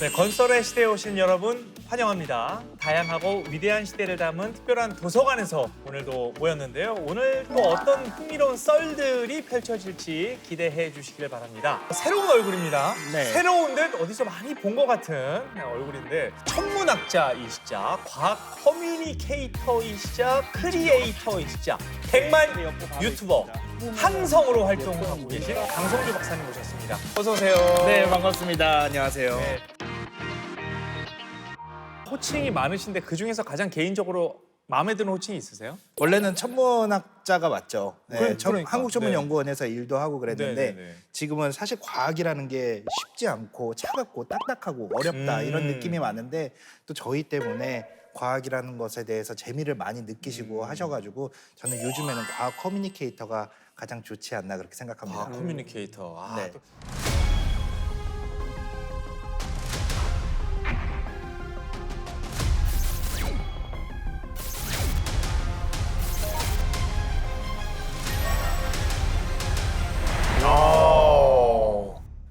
네, 건설의 시대에 오신 여러분 환영합니다. 다양하고 위대한 시대를 담은 특별한 도서관에서 오늘도 모였는데요. 오늘 또 어떤 흥미로운 썰들이 펼쳐질지 기대해 주시길 바랍니다. 새로운 얼굴입니다. 네. 새로운 듯 어디서 많이 본 것 같은 얼굴인데 천문학자이시자, 과학 커뮤니케이터이시자, 크리에이터이시자, 백만 유튜버 항성으로 활동하고 계신 강성주 박사님 모셨습니다. 어서 오세요. 네, 반갑습니다. 안녕하세요. 네. 호칭이 많으신데 그중에서 가장 개인적으로 마음에 드는 호칭이 있으세요? 원래는 천문학자가 맞죠. 네, 그러니까. 한국천문연구원에서 일도 하고 그랬는데 네. 지금은 사실 과학이라는 게 쉽지 않고 차갑고 딱딱하고 어렵다 이런 느낌이 많은데 또 저희 때문에 과학이라는 것에 대해서 재미를 많이 느끼시고 하셔가지고 저는 요즘에는 과학 커뮤니케이터가 가장 좋지 않나 그렇게 생각합니다. 커뮤니케이터. 아, 네. 또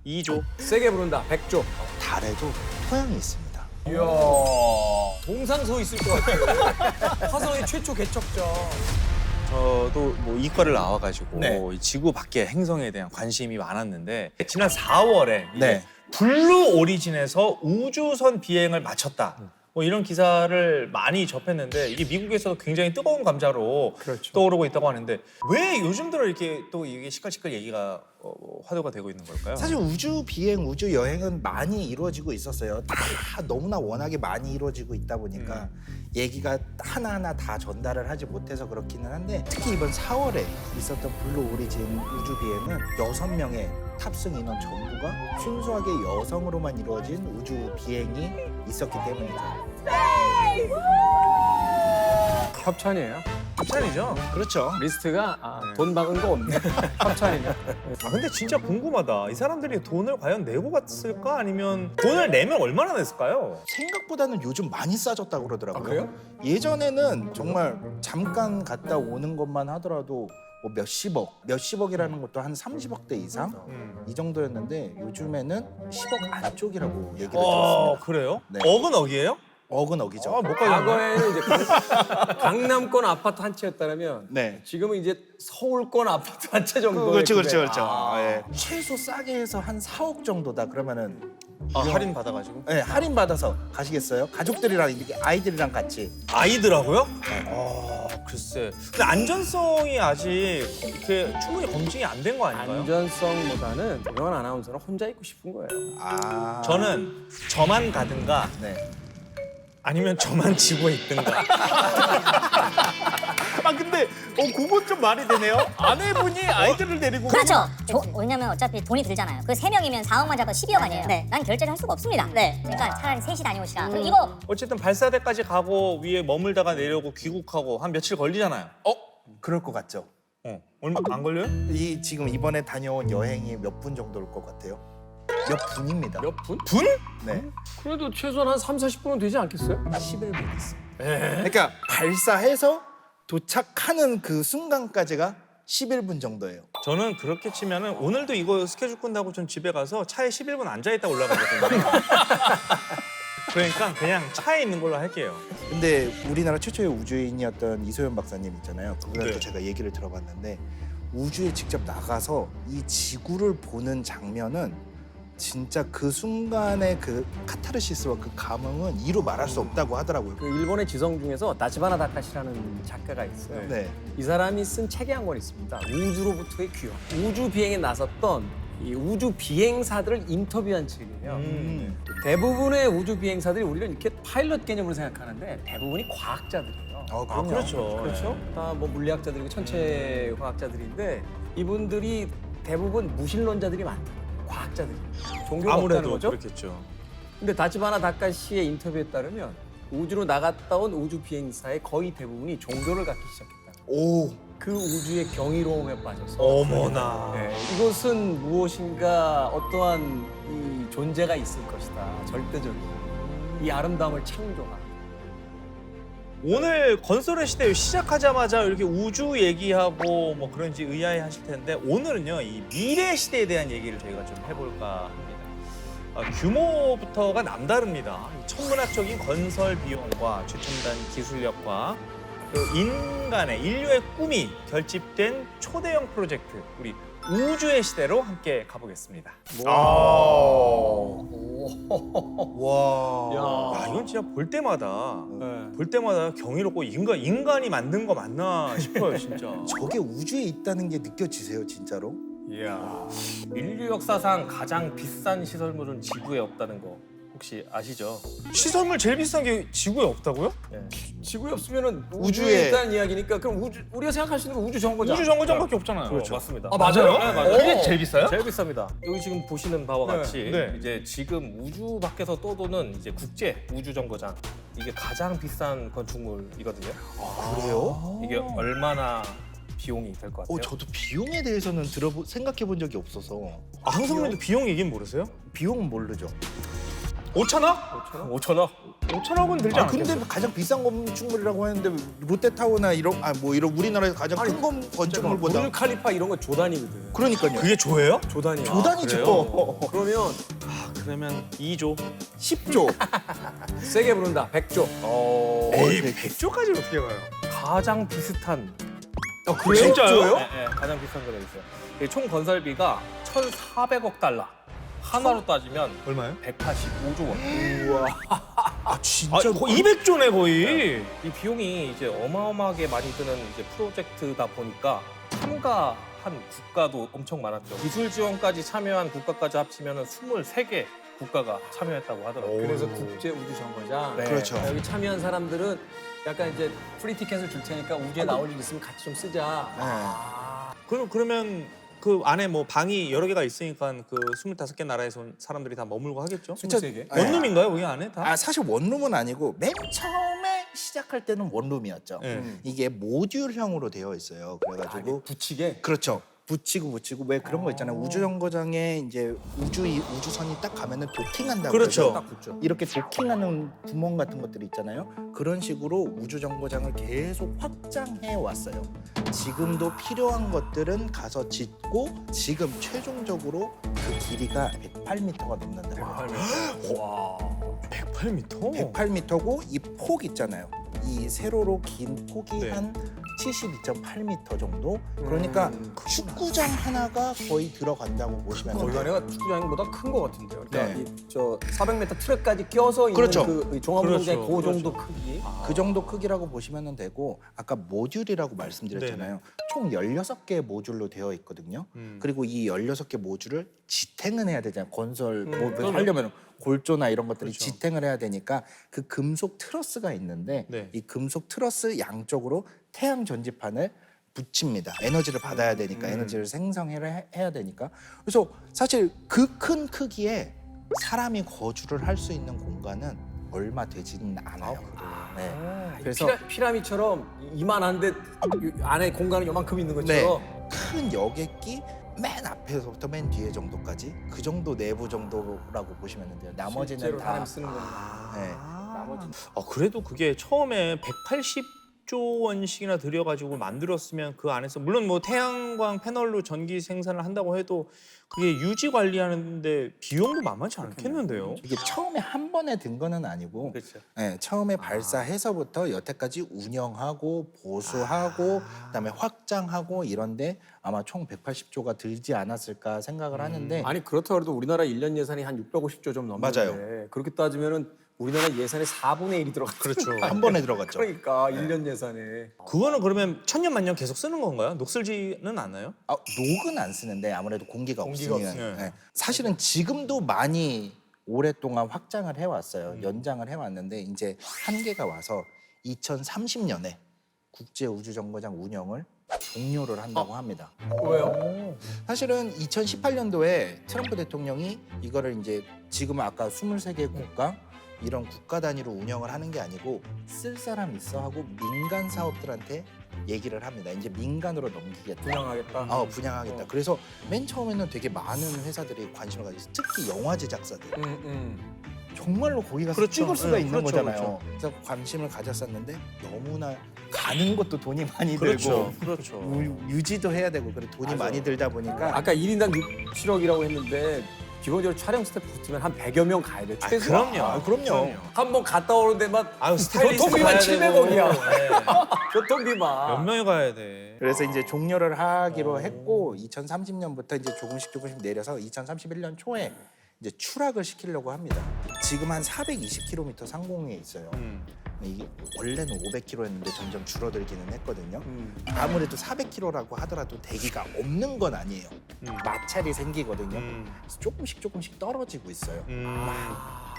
이조. 세게 부른다. 백조. 달에도 토양이 있습니다. 이야. 동상서 있을 것 같아요. 화성의 최초 개척자. 저도 뭐 이과를 나와가지고 네. 이 지구 밖의 행성에 대한 관심이 많았는데 지난 4월에 네. 블루 오리진에서 우주선 비행을 마쳤다. 뭐 이런 기사를 많이 접했는데 이게 미국에서도 굉장히 뜨거운 감자로 그렇죠. 떠오르고 있다고 하는데 왜 요즘 들어 이렇게 또 이게 시끌시끌 얘기가 화두가 되고 있는 걸까요? 사실 우주 비행, 우주 여행은 많이 이루어지고 있었어요. 다 너무나 워낙에 많이 이루어지고 있다 보니까 얘기가 하나하나 다 전달을 하지 못해서 그렇기는 한데 특히 이번 4월에 있었던 블루 오리진 우주 비행은 6명의 탑승 인원 전부가 순수하게 여성으로만 이루어진 우주 비행이 있었기 때문이죠. 협찬이에요. 협찬이죠. 그렇죠. 리스트가 돈 박은 거 없네. 협찬이면. 아 근데 진짜 궁금하다. 이 사람들이 돈을 과연 내고 갔을까? 아니면 돈을 내면 얼마나 냈을까요? 생각보다는 요즘 많이 싸졌다고 그러더라고요. 아, 그래요? 예전에는 정말 잠깐 갔다 오는 것만 하더라도 뭐 몇십억이라는 것도 한 30억대 이상 이 정도였는데 요즘에는 10억 안쪽이라고 얘기를 들었습니다. 그래요? 네. 억은 억이에요? 억은 억이죠. 아, 못 가겠네. 과거에는 이제 강남권 아파트 한 채였다면 네. 지금은 이제 서울권 아파트 한 채 정도. 그렇죠. 예. 최소 싸게 해서 한 4억 정도다 그러면은 할인 받아가지고. 네, 할인 받아서 가시겠어요? 가족들이랑 이렇게 아이들이랑 같이. 아이들하고요? 글쎄. 근데 안전성이 아직 이렇게 충분히 검증이 안 된 거 아닌가요? 안전성보다는 이런 아나운서는 혼자 있고 싶은 거예요. 아. 저는 저만 가든가 네. 아니면 저만 지구에 있든가. 아 근데 그건 좀 말이 되네요. 아내분이 아이들을 데리고 그렇죠. 왜냐면 어차피 돈이 들잖아요. 그 3명이면 4억만 잡고 12억 아니에요. 네. 난 결제를 할 수가 없습니다. 네. 그러니까 차라리 셋이 다녀오시라. 그리고 이거 어쨌든 발사대까지 가고 위에 머물다가 내려오고 귀국하고 한 며칠 걸리잖아요. 그럴 것 같죠. 얼마 안 걸려요? 지금 이번에 다녀온 여행이 몇 분 정도일 것 같아요? 몇 분입니다. 몇 분? 분? 네. 그래도 최소한 한 3, 40분은 되지 않겠어요? 11분 있습니다. 그러니까 발사해서 도착하는 그 순간까지가 11분 정도예요. 저는 그렇게 치면은 오늘도 이거 스케줄 끝나고 전 집에 가서 차에 11분 앉아있다 올라가거든요. 그러니까 그냥 차에 있는 걸로 할게요. 근데 우리나라 최초의 우주인이었던 이소연 박사님 있잖아요. 그분한테 네. 제가 얘기를 들어봤는데 우주에 직접 나가서 이 지구를 보는 장면은 진짜 그 순간의 그 카타르시스와 그 감흥은 이루 말할 수 없다고 하더라고요. 그 일본의 지성 중에서 나치바나 다카시라는 작가가 있어요. 네. 이 사람이 쓴 책이 한 권 있습니다. 우주로부터의 귀환. 우주 비행에 나섰던 이 우주 비행사들을 인터뷰한 책이에요. 대부분의 우주 비행사들이 우리는 이렇게 파일럿 개념으로 생각하는데 대부분이 과학자들이에요. 그럼요. 그렇죠. 그렇죠? 다 뭐 물리학자들이고 천체 과학자들인데 이분들이 대부분 무신론자들이 많다. 과학자들이. 종교가 없다는 아무래도 거죠. 그렇겠죠. 근데 다치바나 다카시의 인터뷰에 따르면 우주로 나갔다 온 우주 비행사의 거의 대부분이 종교를 갖기 시작했다. 오. 그 우주의 경이로움에 빠져서 어머나. 네, 이것은 무엇인가 어떠한 이 존재가 있을 것이다. 절대적인 이 아름다움을 창조한. 오늘 건설의 시대 시작하자마자 이렇게 우주 얘기하고 뭐 그런지 의아해 하실 텐데 오늘은요 이 미래 시대에 대한 얘기를 저희가 좀 해볼까 합니다. 규모부터가 남다릅니다. 천문학적인 건설 비용과 최첨단 기술력과 그 인류의 꿈이 결집된 초대형 프로젝트, 우리 우주의 시대로 함께 가보겠습니다. 와. 야, 이건 진짜 볼 때마다 경이롭고 인간이 만든 거 맞나 싶어요, 진짜. 저게 우주에 있다는 게 느껴지세요, 진짜로? 이야. 인류 역사상 가장 비싼 시설물은 지구에 없다는 거 혹시 아시죠? 시설물 제일 비싼 게 지구에 없다고요? 지구에 없으면은 우주에 우주에 있다는 이야기니까 그럼 우리가 생각할 수 있는 건 우주 정거장. 우주 정거장밖에 없잖아요. 그렇죠. 맞습니다. 아, 맞아요? 네, 맞아요. 그게 제일 비싸요? 제일 비쌉니다. 여기 지금 보시는 바와 네, 같이 네. 이제 지금 우주 밖에서 떠도는 이제 국제 우주 정거장 이게 가장 비싼 건축물이거든요. 그래요? 이게 얼마나 비용이 될 것 같아요? 저도 비용에 대해서는 생각해 본 적이 없어서. 항성님도 비용 얘기는 모르세요? 비용은 모르죠. 5천억? 5천억? 5천억은 들지 아, 않겠어요? 근데 가장 비싼 건축물이라고 하는데 롯데타워나 이런 우리나라에서 가장 큰 건축물보다. 부르 칼리파 이런 거 조단이거든. 그러니까요. 그게 조예요? 조단이야. 조단이죠. 그러면 그러면 2조. 10조. 세게 부른다. 100조. 에이, 100조까지 어떻게 가요? 가장 비슷한 그래요? 진짜요? 네, 네, 가장 비싼 거가 있어요. 이게 총 건설비가 1,400억 달러. 하나로 따지면 얼마요? 185조 원. 아, 진짜. 거의 200조네 거의. 이 비용이 이제 어마어마하게 많이 드는 이제 프로젝트다 보니까 참가한 국가도 엄청 많았죠. 기술 지원까지 참여한 국가까지 합치면 23개 국가가 참여했다고 하더라고요. 그래서 국제 우주 정거장. 네. 그렇죠. 여기 참여한 사람들은 약간 이제 프리 티켓을 줄 테니까 우주에 나올 일 있으면 같이 좀 쓰자. 그러면 그 안에 뭐 방이 여러 개가 있으니까 그 25개 나라에서 온 사람들이 다 머물고 하겠죠? 23개. 원룸인가요, 거기 안에 다? 사실 원룸은 아니고 맨 처음에 시작할 때는 원룸이었죠. 네. 이게 모듈형으로 되어 있어요. 그래가지고 붙이게. 그렇죠. 붙이고 왜 그런 거 있잖아요. 우주 정거장에 이제 우주선이 딱 가면은 도킹한다고 그렇죠. 그러죠. 붙죠. 이렇게 도킹하는 구멍 같은 것들이 있잖아요. 그런 식으로 우주 정거장을 계속 확장해 왔어요. 지금도 필요한 것들은 가서 짓고 지금 최종적으로 그 길이가 108m가 넘는다고 해요. 와. 108m? 108m고 이 폭 있잖아요. 이 세로로 긴 폭이 네. 한 72.8m 정도. 그러니까 축구장 하나가 거의 들어간다고 보시면 돼요. 거기가 축구장보다 큰 거 같은데요. 그러니까 네. 저 400m 트랙까지 껴서 있는 그렇죠. 그 종합운동장 그렇죠. 그 정도 크기. 그 정도 크기라고 보시면 되고 아까 모듈이라고 말씀드렸잖아요. 총 16개의 모듈로 되어 있거든요. 그리고 이 16개 모듈을 지탱은 해야 되잖아요. 건설 뭐 하려면 골조나 이런 것들이 그렇죠. 지탱을 해야 되니까 그 금속 트러스가 있는데 네. 이 금속 트러스 양쪽으로 태양 전지판을 붙입니다. 에너지를 받아야 되니까 에너지를 생성해야 되니까. 그래서 사실 그 큰 크기에 사람이 거주를 할 수 있는 공간은 얼마 되지는 않아요. 네. 그래서 피라미처럼 이만한데 안에 공간은 요만큼 있는 것처럼. 큰 여객기 맨 앞에서부터 맨 뒤에 정도까지 그 정도 내부 정도라고 보시면 돼요. 나머지는 실제로 다 사람 쓰는 거니까. 네. 나머지 그래도 그게 처음에 180조 원씩이나 들여가지고 만들었으면 그 안에서 물론 뭐 태양광 패널로 전기 생산을 한다고 해도 그게 유지 관리하는데 비용도 만만치 않겠는데요? 이게 처음에 한 번에 든 거는 아니고 그렇죠. 네, 처음에 발사해서부터 여태까지 운영하고 보수하고 그다음에 확장하고 이런데 아마 총 180조가 들지 않았을까 생각을 하는데 아니 그렇다고 해도 우리나라 1년 예산이 한 650조 좀 넘는데 맞아요. 그렇게 따지면은 우리나라 예산의 4분의 1이 들어갔죠. 그렇죠. 한 번에 들어갔죠. 그러니까 1년 예산에. 그거는 그러면 천년만년 계속 쓰는 건가요? 녹슬지는 않아요? 녹은 안 쓰는데 아무래도 공기가 없으니까 없으니까. 네. 사실은 지금도 많이 오랫동안 확장을 해왔어요. 연장을 해왔는데 이제 한계가 와서 2030년에 국제우주정거장 운영을 종료를 한다고 합니다. 왜요? 사실은 2018년도에 트럼프 대통령이 이거를 이제 지금은 아까 23개 국가 이런 국가 단위로 운영을 하는 게 아니고 쓸 사람 있어 하고 민간 사업들한테 얘기를 합니다. 이제 민간으로 넘기겠다. 분양하겠다. 분양하겠다. 그래서 맨 처음에는 되게 많은 회사들이 관심을 가지고 특히 영화 제작사들 정말로 거기 가서 그렇죠. 찍을 수가 네, 있는 그렇죠, 거잖아요. 그래서 관심을 가졌었는데 너무나 가는 것도 돈이 많이 그렇죠. 들고 그렇죠. 유지도 해야 되고 그래 돈이 많이 들다 보니까 아까 1인당 6, 7억이라고 했는데 기본적으로 촬영 스태프 붙으면 한 100여 명 가야 돼. 최소. 그럼요. 한 번 갔다 오는 데만 아유, 스타일리스트 교통비만 가야 되고. 700원이야. 네. 교통비만. 몇 명이 가야 돼. 그래서 이제 종료를 하기로 했고 2030년부터 이제 조금씩 내려서 2031년 초에 이제 추락을 시키려고 합니다. 지금 한 420km 상공에 있어요. 이게 원래는 500km였는데 점점 줄어들기는 했거든요. 아무래도 400km라고 하더라도 대기가 없는 건 아니에요. 마찰이 생기거든요. 그래서 조금씩 떨어지고 있어요.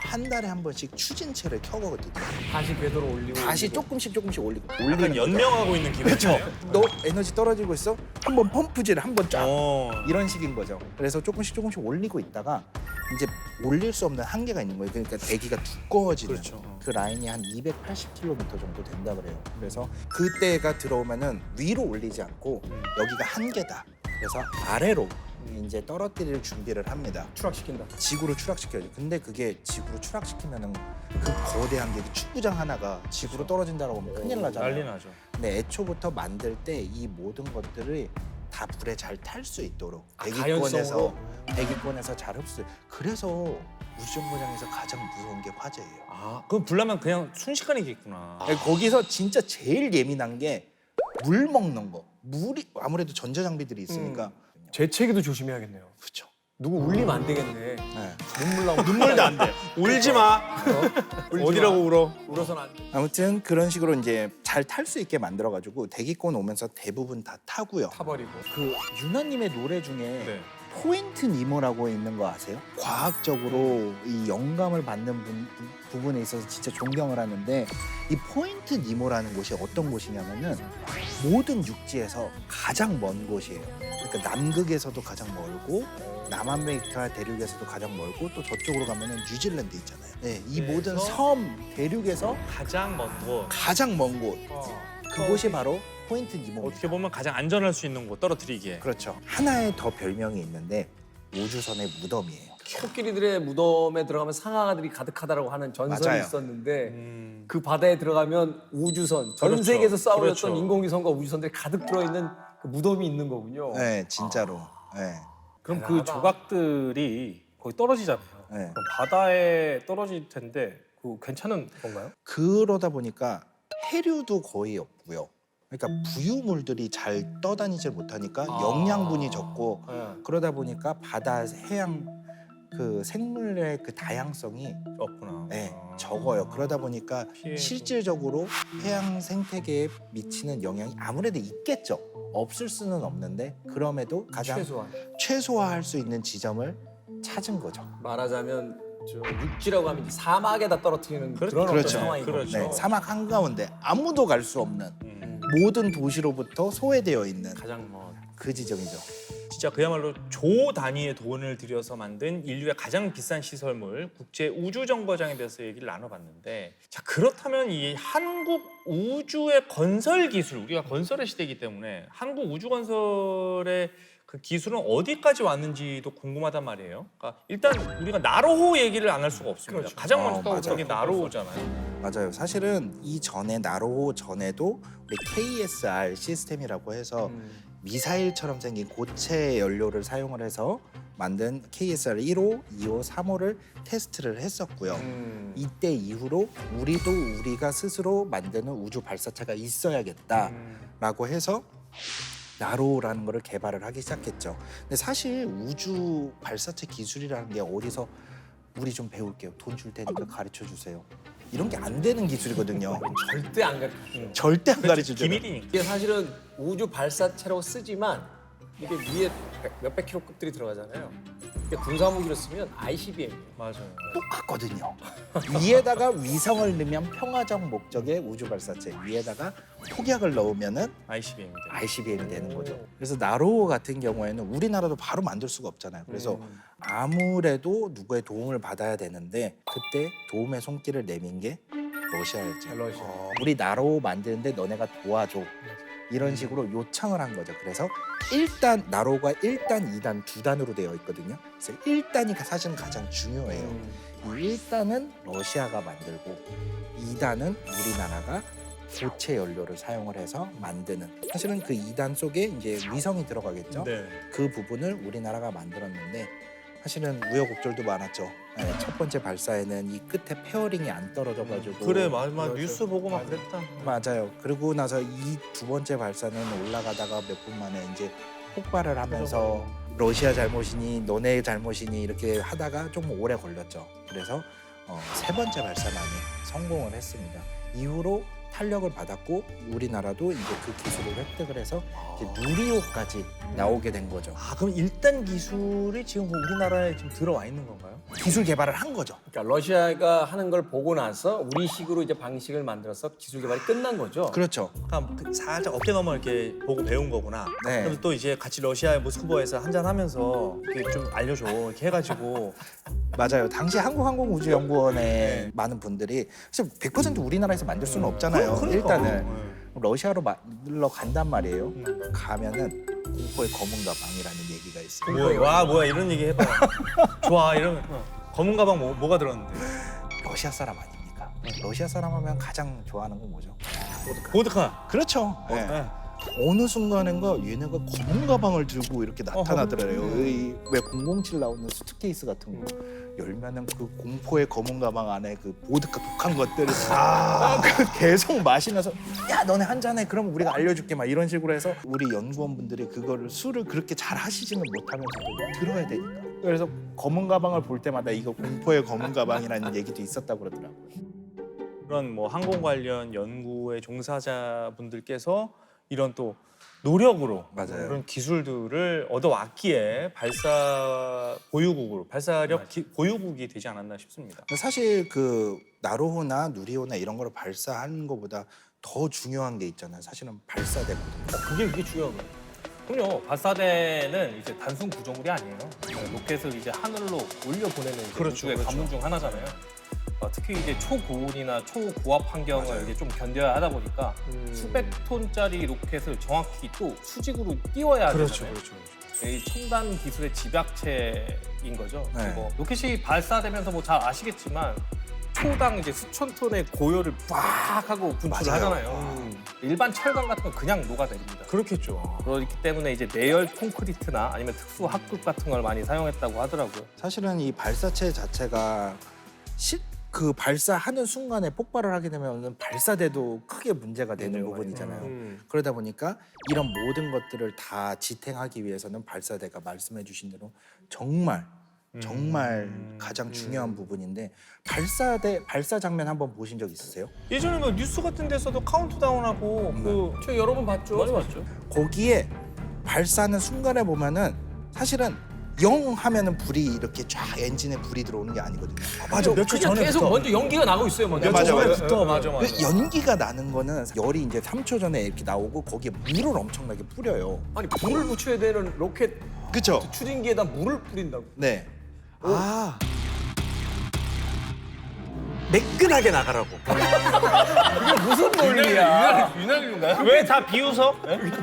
한 달에 한 번씩 추진체를 켜거든요. 다시 궤도로 올리고. 다시 조금씩 올리고 약간 올리는 거죠. 연명하고 있는 기분. 그렇죠. 너 에너지 떨어지고 있어? 한번 펌프질을 한번 쫙. 어. 이런 식인 거죠. 그래서 조금씩 올리고 있다가 이제 올릴 수 없는 한계가 있는 거예요. 그러니까 대기가 두꺼워지는 그렇죠. 그 라인이 한 280km 정도 된다 그래요. 그래서 그때가 들어오면은 위로 올리지 않고 여기가 한계다. 그래서 아래로 이제 떨어뜨릴 준비를 합니다. 추락시킨다. 지구로 추락시켜야죠. 근데 그게 지구로 추락시키면은 그 거대한 게 축구장 하나가 지구로 떨어진다라고 하면 큰일 나잖아요. 난리 나죠. 근데 애초부터 만들 때 이 모든 것들을 다 불에 잘 탈 수 있도록 가연성으로? 대기권에서 잘 흡수. 그래서 우주정거장에서 가장 무서운 게 화재예요. 아, 그럼 불나면 그냥 순식간이겠구나. 거기서 진짜 제일 예민한 게 물 먹는 거. 물이 아무래도 전자장비들이 있으니까. 재채기도 조심해야겠네요. 그렇죠. 누구 울리면 안 되겠네. 네. 눈물 나고. 눈물도 안 돼. 울지 마. 어디라고 울어? 울어서는 안 돼. 아무튼 그런 식으로 이제 잘 탈 수 있게 만들어가지고 대기권 오면서 대부분 다 타고요. 타버리고. 그 유나님의 노래 중에 네. 포인트 니모라고 있는 거 아세요? 과학적으로 이 영감을 받는 부분에 있어서 진짜 존경을 하는데 이 포인트 니모라는 곳이 어떤 곳이냐면은 모든 육지에서 가장 먼 곳이에요. 그러니까 남극에서도 가장 멀고 남아메리카 대륙에서도 가장 멀고 또 저쪽으로 가면은 뉴질랜드 있잖아요. 네, 이 그래서? 모든 섬 대륙에서 가장 먼 곳. 가장 먼 곳. 그곳이 바로 포인트 니모입니다. 어떻게 보면 가장 안전할 수 있는 곳 떨어뜨리기에. 그렇죠. 하나의 더 별명이 있는데 우주선의 무덤이에요. 코끼리들의 무덤에 들어가면 상아들이 가득하다라고 하는 전설이 맞아요. 있었는데 그 바다에 들어가면 우주선, 전 그렇죠. 세계에서 싸우였던 그렇죠. 인공위성과 우주선들이 가득 들어있는 그 무덤이 있는 거군요. 네, 진짜로. 네. 그럼 그 조각들이 거기 떨어지잖아요. 네. 그럼 바다에 떨어질 텐데 그 괜찮은 건가요? 그러다 보니까 해류도 거의 없고요. 그러니까 부유물들이 잘 떠다니질 못하니까 영양분이 적고 그러다 보니까 바다 해양 그 생물의 그 다양성이 없구나. 네, 적어요. 그러다 보니까 피해도. 실질적으로 해양 생태계에 미치는 영향이 아무래도 있겠죠. 없을 수는 없는데 그럼에도 가장 최소화할 수 있는 지점을 찾은 거죠. 말하자면 저 육지라고 하면 이제 사막에다 떨어뜨리는 그런 어떤 그렇죠. 상황이거든요. 그렇죠. 네, 사막 한가운데 아무도 갈 수 없는 모든 도시로부터 소외되어 있는 가장 먼. 그 지점이죠. 진짜 그야말로 조 단위의 돈을 들여서 만든 인류의 가장 비싼 시설물 국제 우주 정거장에 대해서 얘기를 나눠봤는데, 자 그렇다면 이 한국 우주의 건설 기술, 우리가 건설의 시대이기 때문에 한국 우주 건설의 그 기술은 어디까지 왔는지도 궁금하단 말이에요. 그러니까 일단 우리가 나로호 얘기를 안 할 수가 없습니다. 그렇죠. 가장 먼저 떠오르는 게 맞아요. 나로호잖아요. 맞아요. 사실은 이전에 나로호 전에도 우리 KSR 시스템이라고 해서 미사일처럼 생긴 고체 연료를 사용을 해서 만든 KSR 1호, 2호, 3호를 테스트를 했었고요. 이때 이후로 우리가 스스로 만드는 우주 발사체가 있어야겠다라고 해서 나로라는 거를 개발을 하기 시작했죠. 근데 사실 우주 발사체 기술이라는 게 어디서 우리 좀 배울게요. 돈 줄 테니까 가르쳐 주세요. 이런 게 안 되는 기술이거든요. 절대 안 가르쳐줘요. 절대 안 가르쳐 줘요. 비밀이니까. 이게 사실은 우주 발사체라고 쓰지만 이게 위에 몇백 킬로급들이 들어가잖아요. 이게 군사무기로 쓰면 ICBM이에요. 맞아요. 똑같거든요. 위에다가 위성을 넣으면 평화적 목적의 우주 발사체, 위에다가 폭약을 넣으면은 ICBM인데. ICBM이 되는 거죠. 그래서 나로호 같은 경우에는 우리나라도 바로 만들 수가 없잖아요. 그래서 아무래도 누구의 도움을 받아야 되는데 그때 도움의 손길을 내민 게 러시아였죠. 러시아. 우리 나로호 만드는데 너네가 도와줘. 이런 식으로 요청을 한 거죠. 그래서 1단, 나로호가 1단, 2단, 2단으로 되어 있거든요. 그래서 1단이 사실은 가장 중요해요. 이 1단은 러시아가 만들고 2단은 우리나라가 고체 연료를 사용을 해서 만드는. 사실은 그 2단 속에 이제 위성이 들어가겠죠. 네. 그 부분을 우리나라가 만들었는데 사실은 우여곡절도 많았죠. 네, 첫 번째 발사에는 이 끝에 페어링이 안 떨어져가지고 그래 맞아 뉴스 보고 막 그랬다. 맞아요. 그러고 나서 이 두 번째 발사는 올라가다가 몇 분 만에 이제 폭발을 하면서 러시아 잘못이니 너네 잘못이니 이렇게 하다가 좀 오래 걸렸죠. 그래서 세 번째 발사만에 성공을 했습니다. 이후로 탄력을 받았고 우리나라도 이제 그 기술을 획득을 해서 이제 누리호까지 나오게 된 거죠. 아 그럼 일단 기술이 지금 우리나라에 지금 들어와 있는 건가요? 기술 개발을 한 거죠. 그러니까 러시아가 하는 걸 보고 나서 우리식으로 이제 방식을 만들어서 기술 개발이 끝난 거죠. 그렇죠. 그러니까 그 살짝 어깨 너머 이렇게 보고 배운 거구나. 네. 그래서 또 이제 같이 러시아의 모스크바에서 한잔 하면서 이렇게 좀 알려줘 이렇게 해가지고 맞아요. 당시 한국항공우주연구원의 네. 많은 분들이 사실 100% 우리나라에서 만들 수는 없잖아요. 그러니까. 일단은 러시아로 만들러 간단 말이에요. 가면은 공포의 검은 가방이라는 얘기가 있어요. 뭐야 이런 얘기 해봐. 좋아 이러면 검은 가방 뭐가 들었는데? 러시아 사람 아닙니까? 러시아 사람 하면 가장 좋아하는 건 뭐죠? 보드카. 그렇죠. 네. 어느 순간인가 얘네가 검은 가방을 들고 이렇게 나타나더래요. 왜 007 나오는 수트케이스 같은 거 열면은 그 공포의 검은 가방 안에 그 보드카 독한 것들을 다 계속 마시면서 야 너네 한 잔해 그럼 우리가 알려줄게 막 이런 식으로 해서 우리 연구원분들이 그거를 술을 그렇게 잘 하시지는 못하면서도 들어야 되니까 그래서 검은 가방을 볼 때마다 이거 공포의 검은 가방이라는 얘기도 있었다고 그러더라고요. 그런 뭐 항공 관련 연구의 종사자분들께서 이런 또 노력으로 맞아요. 그런 기술들을 얻어왔기에 발사 보유국으로 발사력 보유국이 되지 않았나 싶습니다. 사실 그 나로호나 누리호나 이런 거를 발사하는 것보다 더 중요한 게 있잖아요. 사실은 발사대거든요. 그게 중요한 거예요. 그럼요. 발사대는 이제 단순 구조물이 아니에요. 로켓을 이제 하늘로 올려 보내는 이제 그렇죠, 우주의 그렇죠. 관문 중 하나잖아요. 특히 이제 초고온이나 초고압 환경을 이제 좀 견뎌야 하다 보니까 수백 톤짜리 로켓을 정확히 또 수직으로 띄워야 하잖아요. 그렇죠. 이 첨단 기술의 집약체인 거죠. 네. 그리고 로켓이 발사되면서 뭐 잘 아시겠지만 초당 이제 수천 톤의 고열을 빡 하고 분출을 맞아요. 하잖아요. 일반 철강 같은 건 그냥 녹아내립니다. 그렇겠죠. 그렇기 때문에 이제 내열 콘크리트나 아니면 특수 합금 같은 걸 많이 사용했다고 하더라고요. 사실은 이 발사체 자체가 그 발사하는 순간에 폭발을 하게 되면 발사대도 크게 문제가 되는 부분이잖아요. 그러다 보니까 이런 모든 것들을 다 지탱하기 위해서는 발사대가 말씀해 주신 대로 정말 가장 중요한 부분인데 발사 장면 한번 보신 적 있으세요? 예전에 뭐 뉴스 같은 데서도 카운트다운하고 저 여러 번 봤죠. 많이 봤죠. 거기에 발사하는 순간에 보면은 사실은 0 하면은 불이 이렇게 쫙 엔진에 불이 들어오는 게 아니거든요. 맞아 며칠 그냥 전에 계속 먼저 연기가 나고 있어요. 먼저. 맞아, 맞아. 전에부터 맞아. 그 연기가 나는 거는 열이 이제 3초 전에 이렇게 나오고 거기에 물을 엄청나게 뿌려요. 아니 불을 붙여야 되는 로켓 그렇죠? 추진기에다 물을 뿌린다고. 네. 매끈하게 나가라고. 이게 무슨 논리야? 유난인가요? 왜 다 비웃어?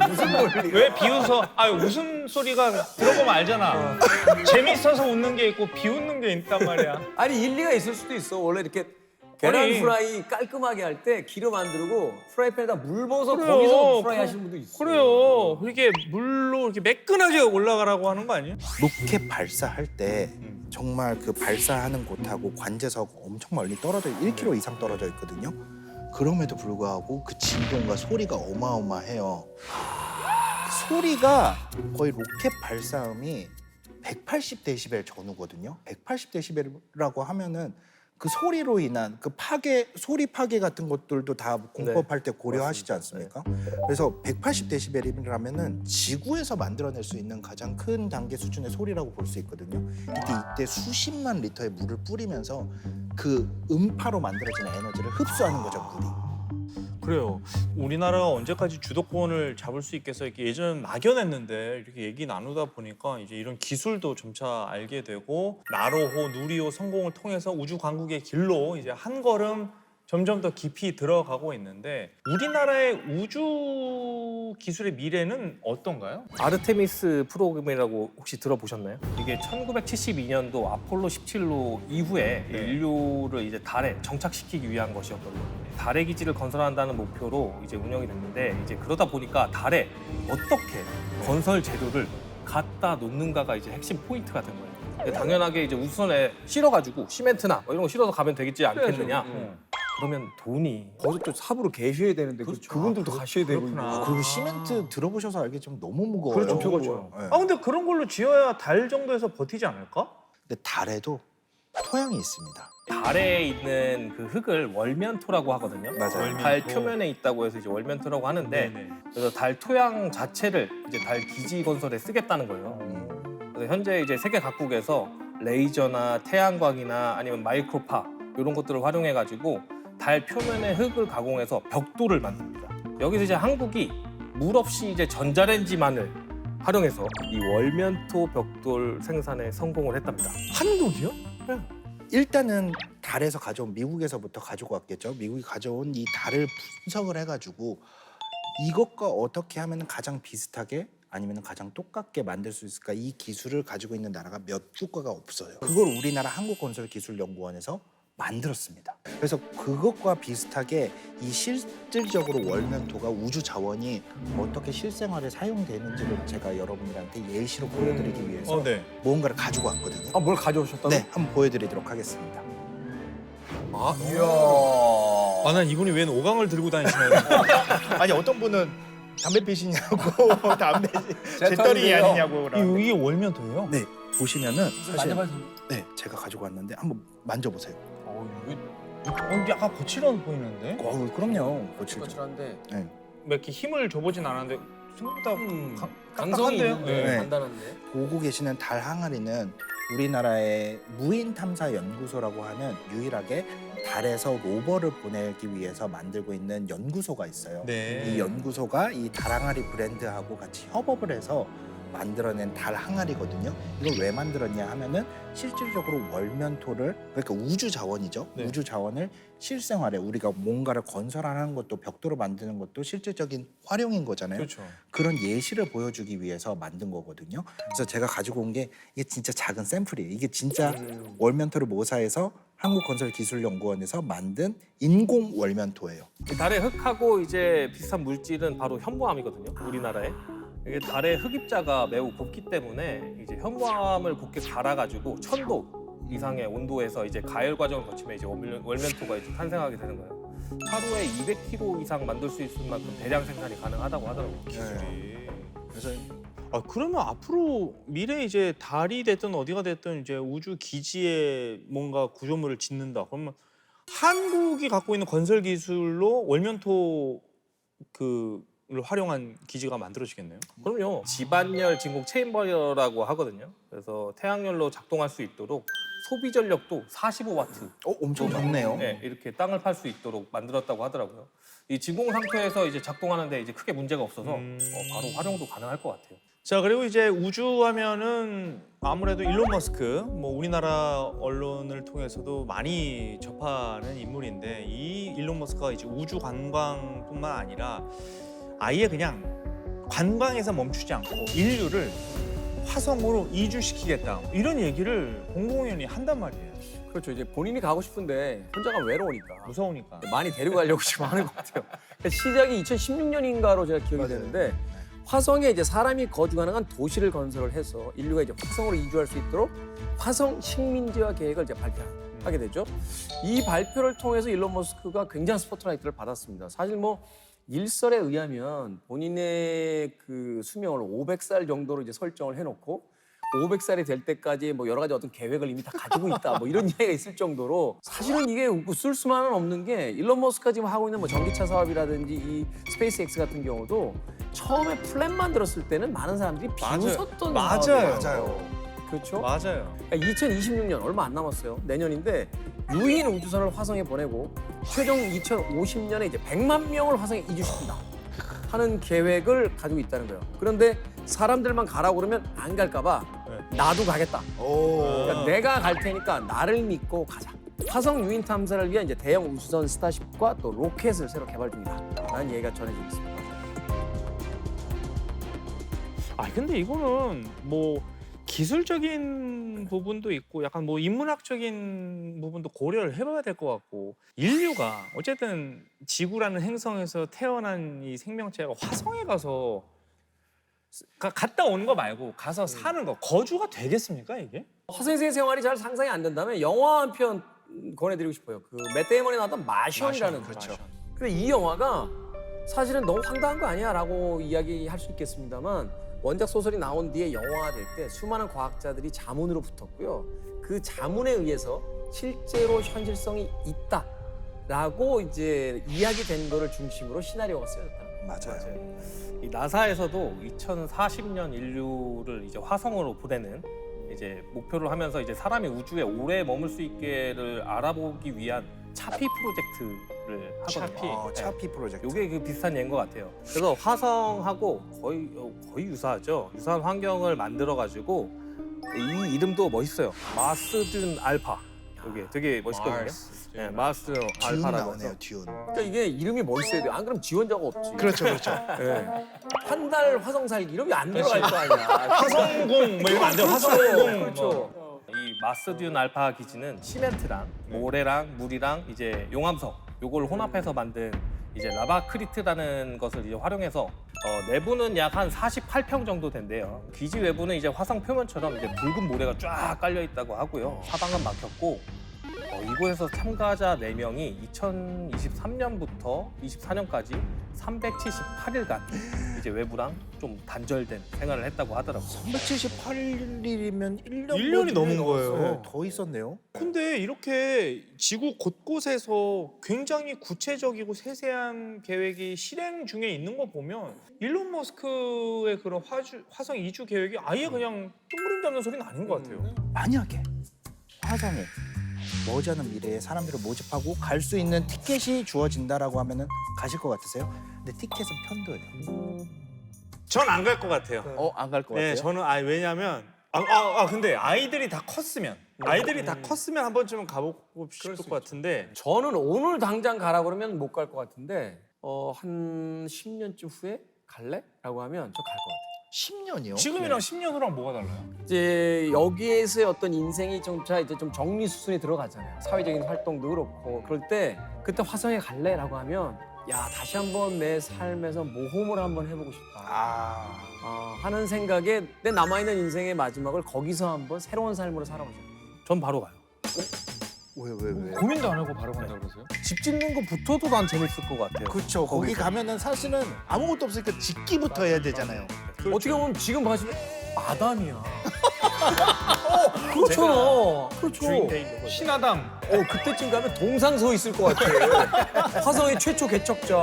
무슨 논리? 왜 비웃어? 아 웃음 소리가 들어보면 알잖아. 재밌어서 웃는 게 있고 비웃는 게 있단 말이야. 아니 일리가 있을 수도 있어. 원래 이렇게 계란 아니. 후라이 깔끔하게 할 때 기름 안 두르고 프라이팬에다 물 부어서 그래요. 거기서 프라이 하시는 분도 있어요. 그래요. 이렇게 물로 이렇게 매끈하게 올라가라고 하는 거 아니에요? 로켓 발사할 때 정말 그 발사하는 곳하고 관제석 엄청 멀리 떨어져 1km 이상 떨어져 있거든요. 그럼에도 불구하고 그 진동과 소리가 어마어마해요. 소리가 거의 로켓 발사음이 180데시벨 전후거든요. 180데시벨이라고 하면은 그 소리로 인한 그 소리 파괴 같은 것들도 다 공법할 때 고려하시지 않습니까? 그래서 180데시벨이라면은 지구에서 만들어낼 수 있는 가장 큰 단계 수준의 소리라고 볼 수 있거든요. 이때 수십만 리터의 물을 뿌리면서 그 음파로 만들어지는 에너지를 흡수하는 거죠, 물이. 그래요. 우리나라가 언제까지 주도권을 잡을 수 있겠어? 이렇게 예전엔 막연했는데 이렇게 얘기 나누다 보니까 이제 이런 기술도 점차 알게 되고 나로호, 누리호 성공을 통해서 우주 강국의 길로 이제 한 걸음 점점 더 깊이 들어가고 있는데 우리나라의 우주 기술의 미래는 어떤가요? 아르테미스 프로그램이라고 혹시 들어보셨나요? 이게 1972년도 아폴로 17호 이후에 인류를 이제 달에 정착시키기 위한 것이었거든요. 달의 기지를 건설한다는 목표로 이제 운영이 됐는데 이제 그러다 보니까 달에 어떻게 건설 재료를 갖다 놓는가가 이제 핵심 포인트가 된 거예요. 당연하게 이제 우주선에 실어가지고 시멘트나 뭐 이런 거 실어서 가면 되겠지 않겠느냐. 그러면 돈이 거기서 또 삽으로 계셔야 되는데 그분들도 가셔야 되고. 그렇구나. 그리고 시멘트 들어보셔서 알겠지만 너무 무거워요. 그렇죠, 그렇죠. 네. 아 근데 그런 걸로 지어야 달 정도에서 버티지 않을까? 근데 달에도 토양이 있습니다. 달에 있는 그 흙을 월면토라고 하거든요. 맞아요. 달 표면에 있다고 해서 이제 월면토라고 하는데 네네. 그래서 달 토양 자체를 이제 달 기지 건설에 쓰겠다는 거예요. 그래서 현재 이제 세계 각국에서 레이저나 태양광이나 아니면 마이크로파 이런 것들을 활용해 가지고 달 표면의 흙을 가공해서 벽돌을 만듭니다. 여기서 이제 한국이 물 없이 이제 전자레인지만을 활용해서 이 월면토 벽돌 생산에 성공을 했답니다. 한국이요? 일단은 달에서 가져온 미국에서부터 가지고 왔겠죠. 미국이 가져온 이 달을 분석을 해가지고 이것과 어떻게 하면 가장 비슷하게 아니면 가장 똑같게 만들 수 있을까 이 기술을 가지고 있는 나라가 몇 국가가 없어요. 그걸 우리나라 한국건설기술연구원에서 만들었습니다. 그래서 그것과 비슷하게 이 실질적으로 월면토가 우주 자원이 어떻게 실생활에 사용되는지를 제가 여러분들한테 예시로 보여드리기 위해서 네. 무언가를 가지고 왔거든요. 아, 뭘 가져오셨다고? 네, 한번 보여드리도록 하겠습니다. 아, 난 이분이 웬 오강을 들고 다니시나요? 아니 어떤 분은 담배 피시냐고 담배 재떨이 재떨이래요. 아니냐고 그러는데. 이게 월면토예요? 네, 보시면은 사실 만져봐도 네 제가 가지고 왔는데 한번 만져보세요. 이게 약간 거칠어 보이는데? 그럼요. 고칠. 거칠한데 뭐 이렇게 힘을 줘보진 않았는데 생각보다 강성이 딱딱한데요? 있는데 네. 간단한데. 보고 계시는 달 항아리는 우리나라의 무인 탐사 연구소라고 하는 유일하게 달에서 로버를 보내기 위해서 만들고 있는 연구소가 있어요. 네. 이 연구소가 이 달 항아리 브랜드하고 같이 협업을 해서 만들어낸 달 항아리거든요. 이걸 왜 만들었냐 하면은 실질적으로 월면토를 그러니까 우주 자원이죠. 네. 우주 자원을 실생활에 우리가 뭔가를 건설하는 것도 벽돌을 만드는 것도 실질적인 활용인 거잖아요. 그렇죠. 그런 예시를 보여주기 위해서 만든 거거든요. 그래서 제가 가지고 온 게 이게 진짜 작은 샘플이에요. 이게 진짜 월면토를 모사해서 한국건설기술연구원에서 만든 인공 월면토예요. 이 달의 흙하고 이제 비슷한 물질은 바로 현무암이거든요. 우리나라에. 이게 달의 흙입자가 매우 곱기 때문에 이제 현무암을 곱게 갈아가지고 1000도 이상의 온도에서 이제 가열 과정을 거치면 이제 월면토가 이제 탄생하게 되는 거예요. 하루에 200kg 이상 만들 수 있을 만큼 대량 생산이 가능하다고 하더라고요. 그래서 아 그러면 앞으로 미래 이제 달이 됐든 어디가 됐든 이제 우주 기지에 뭔가 구조물을 짓는다. 그러면 한국이 갖고 있는 건설 기술로 월면토 그를 활용한 기지가 만들어지겠네요. 그럼요. 집안열 진공 체인버라고 하거든요. 그래서 태양열로 작동할 수 있도록 소비 전력도 45와트. 엄청 좋네요. 네, 이렇게 땅을 팔 수 있도록 만들었다고 하더라고요. 이 진공 상태에서 이제 작동하는데 이제 크게 문제가 없어서 바로 활용도 가능할 것 같아요. 자 그리고 이제 우주 하면은 아무래도 일론 머스크 뭐 우리나라 언론을 통해서도 많이 접하는 인물인데 이 일론 머스크가 이제 우주 관광뿐만 아니라 아예 그냥 관광에서 멈추지 않고 인류를 화성으로 이주시키겠다 이런 얘기를 공공연히 한단 말이에요. 그렇죠. 이제 본인이 가고 싶은데 혼자 가면 외로우니까 무서우니까. 많이 데리고 가려고 지금 하는 것 같아요. 시작이 2016년인가로 제가 기억이 맞아요. 되는데 화성에 이제 사람이 거주 가능한 도시를 건설을 해서 인류가 이제 화성으로 이주할 수 있도록 화성 식민지화 계획을 이제 발표하게 되죠. 이 발표를 통해서 일론 머스크가 굉장한 스포트라이트를 받았습니다. 사실 뭐 일설에 의하면 본인의 그 수명을 500살 정도로 이제 설정을 해놓고 500살이 될 때까지 뭐 여러 가지 어떤 계획을 이미 다 가지고 있다 뭐 이런 이야기가 있을 정도로 사실은 이게 웃을 수만은 없는 게 일론 머스크가 지금 하고 있는 뭐 전기차 사업이라든지 이 스페이스X 같은 경우도 처음에 플랜만 들었을 때는 많은 사람들이 비웃었던 맞아요. 사업이에요. 맞아요. 그렇죠? 맞아요. 그러니까 2026년 얼마 안 남았어요. 내년인데 유인 우주선을 화성에 보내고 최종 2050년에 이제 100만 명을 화성에 이주시킨다 하는 계획을 가지고 있다는 거예요. 그런데 사람들만 가라고 그러면 안 갈까 봐 나도 가겠다. 그러니까 내가 갈 테니까 나를 믿고 가자. 화성 유인 탐사를 위한 이제 대형 우주선 스타쉽과 또 로켓을 새로 개발 중이다 라는 얘기가 전해지고 있습니다. 아 근데 이거는 뭐 기술적인 부분도 있고 약간 뭐 인문학적인 부분도 고려를 해봐야 될 것 같고 인류가 어쨌든 지구라는 행성에서 태어난 이 생명체가 화성에 가서 갔다 오는 거 말고 가서 사는 거 거주가 되겠습니까 이게? 허세의 생활이 잘 상상이 안 된다면 영화 한 편 권해드리고 싶어요. 그 맷 데이먼이 나왔던 마션이라는. 그렇죠. 근데 이 영화가 사실은 너무 황당한 거 아니야라고 이야기할 수 있겠습니다만 원작 소설이 나온 뒤에 영화가 될 때 수많은 과학자들이 자문으로 붙었고요. 그 자문에 의해서 실제로 현실성이 있다라고 이제 이야기된 거를 중심으로 시나리오가 쓰여졌다는 거예요. 맞아요. 이 나사에서도 2040년 인류를 이제 화성으로 보내는 이제 목표를 하면서 이제 사람이 우주에 오래 머물 수 있게를 알아보기 위한 차피 프로젝트를 하거든요. 차피 프로젝트. 이게 그 비슷한 예인 것 같아요. 그래서 화성하고 거의 유사하죠. 유사한 환경을 만들어 가지고 이 이름도 멋있어요. 마스든 알파. 이게 되게 멋있거든요. 네, 마스 듀운 알파라고 나오네요. 해서. 듀운. 그러니까 이게 이름이 멋있어야 돼요. 안 그러면 지원자가 없지. 그렇죠, 그렇죠. 네. 한달 화성 살기 이러면 안 들어갈 거 아니야. 화성공 뭐 이러면 안 돼. 화성공. 그렇죠. 이 마스듀온 알파 기지는 시멘트랑 모래랑 물이랑 이제 용암석 요걸 혼합해서 만든 이제 라바크리트라는 것을 이제 활용해서 내부는 약 한 48평 정도 된대요. 기지 외부는 이제 화성 표면처럼 이제 붉은 모래가 쫙 깔려 있다고 하고요. 사방은 막혔고 이곳에서 참가자 4명이 2023년부터 24년까지 378일간 이제 외부랑 좀 단절된 생활을 했다고 하더라고요. 378일이면 1년 1년이 넘은 거예요. 더 있었네요. 근데 이렇게 지구 곳곳에서 굉장히 구체적이고 세세한 계획이 실행 중에 있는 거 보면 일론 머스크의 그런 화성 이주 계획이 아예 그냥 뜬구름 잡는 소리는 아닌 것 같아요. 만약에 화성에 머지않은 미래에 사람들을 모집하고 갈 수 있는 티켓이 주어진다라고 하면은 가실 것 같으세요? 근데 티켓은 편도예요. 전 안 갈 것 같아요. 안 갈 것 네, 저는 왜냐면 근데 아이들이 다 컸으면 한 번쯤은 가보고 싶을 것 같은데 저는 오늘 당장 가라 그러면 못 갈 것 같은데 한 10년쯤 후에 갈래? 라고 하면 저 갈 것 같아요. 10년이요? 지금이랑 10년 후랑 뭐가 달라요? 이제 여기에서의 어떤 인생이 좀 정리 수순에 들어가잖아요. 사회적인 활동도 그렇고 그럴 때 그때 화성에 갈래? 라고 하면 야 다시 한번 내 삶에서 모험을 한번 해보고 싶다 하는 생각에 내 남아있는 인생의 마지막을 거기서 한번 새로운 삶으로 살아보자. 전 바로 가요. 왜? 고민도 안 하고 바로 간다 그러세요? 집 짓는 것부터도 난 재밌을 것 같아요. 그렇죠. 거기 가면은 사실은 아무것도 없으니까 짓기부터 해야 되잖아요. 어떻게 보면 지금 봐시면 아담이야. 그렇죠. 그렇죠. 신아담. 그때쯤 가면 동상 서 있을 것 같아. 화성의 최초 개척자.